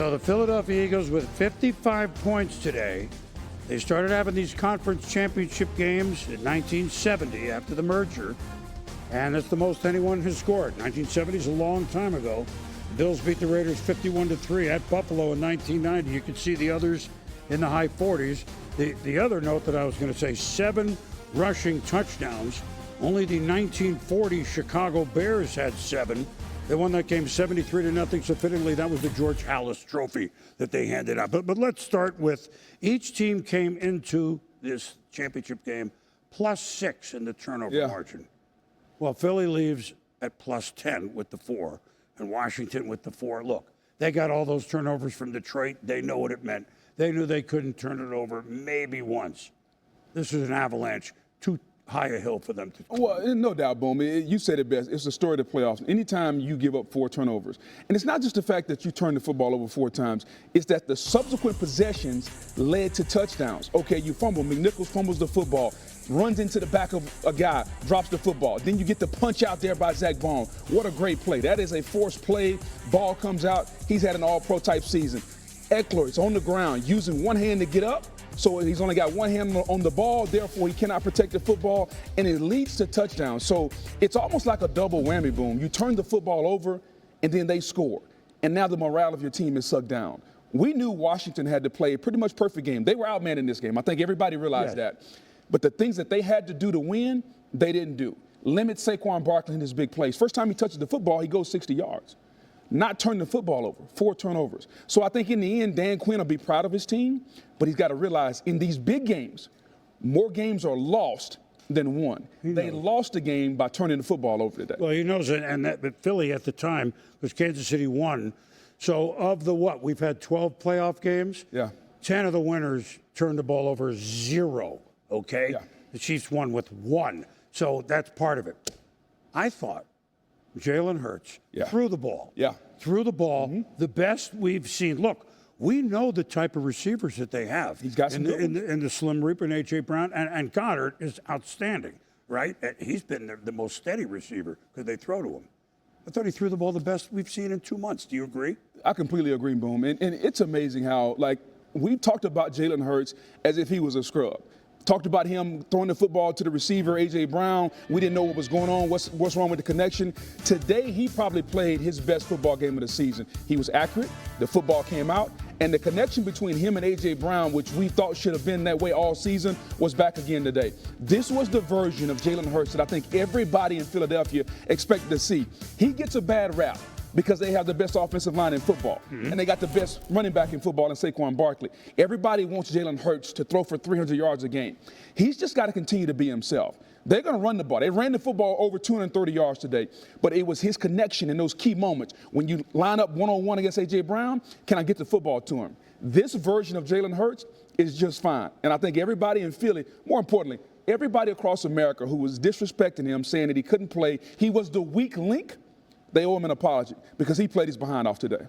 So the Philadelphia Eagles with 55 points today. They started having these conference championship games in 1970 after the merger, and it's the most anyone has scored. 1970 is a long time ago. The Bills beat the Raiders 51-3 at Buffalo in 1990. You could see the others in the high 40s. The other note that I was going to say, 7 rushing touchdowns. Only the 1940 Chicago Bears had 7. They won that game 73-0. So fittingly, that was the George Halas Trophy that they handed out. But let's start with each team came into this championship game +6 in the turnover margin. Well, Philly leaves at +10 with the 4, and Washington with the 4. Look, they got all those turnovers from Detroit. They know what it meant. They knew they couldn't turn it over maybe once. This is an avalanche. Too high a hill for them to climb. Well, no doubt, Boom. You said it best. It's the story of the playoffs. Anytime you give up 4 turnovers, and it's not just the fact that you turn the football over 4 times, it's that the subsequent possessions led to touchdowns. Okay, you fumble. McNichols fumbles the football, runs into the back of a guy, drops the football. Then you get the punch out there by Zach Bond. What a great play. That is a forced play. Ball comes out. He's had an all-pro type season. Eckler is on the ground using one hand to get up. So he's only got one hand on the ball, therefore he cannot protect the football, and it leads to touchdowns. So it's almost like a double whammy, Boom. You turn the football over, and then they score. And now the morale of your team is sucked down. We knew Washington had to play a pretty much perfect game. They were outmanned in this game. I think everybody realized that. But the things that they had to do to win, they didn't do. Limit Saquon Barkley in his big plays. First time he touches the football, he goes 60 yards. Not turning the football over, 4 turnovers. So I think in the end, Dan Quinn will be proud of his team, but he's got to realize in these big games, more games are lost than won. They lost the game by turning the football over today. Well, he knows it, and that, but Philly at the time, because Kansas City won. So of the what? We've had 12 playoff games. 10 of the winners turned the ball over 0, okay? The Chiefs won with 1. So that's part of it. I thought Jalen Hurts threw the ball. Threw the ball. The best we've seen. Look, we know the type of receivers that they have. He's got some in the Slim Reaper and A.J. Brown. And Goddard is outstanding, right? He's been the most steady receiver because they throw to him. I thought he threw the ball the best we've seen in 2 months. Do you agree? I completely agree, Boom. And it's amazing how, like, we've talked about Jalen Hurts as if he was a scrub. Talked about him throwing the football to the receiver, A.J. Brown. We didn't know what was going on, what's wrong with the connection. Today, he probably played his best football game of the season. He was accurate. The football came out. And the connection between him and A.J. Brown, which we thought should have been that way all season, was back again today. This was the version of Jalen Hurts that I think everybody in Philadelphia expected to see. He gets a bad rap because they have the best offensive line in football. And they got the best running back in football in Saquon Barkley. Everybody wants Jalen Hurts to throw for 300 yards a game. He's just got to continue to be himself. They're going to run the ball. They ran the football over 230 yards today, but it was his connection in those key moments. When you line up one-on-one against A.J. Brown, can I get the football to him? This version of Jalen Hurts is just fine. And I think everybody in Philly, more importantly, everybody across America who was disrespecting him, saying that he couldn't play, he was the weak link, they owe him an apology because he played his behind off today.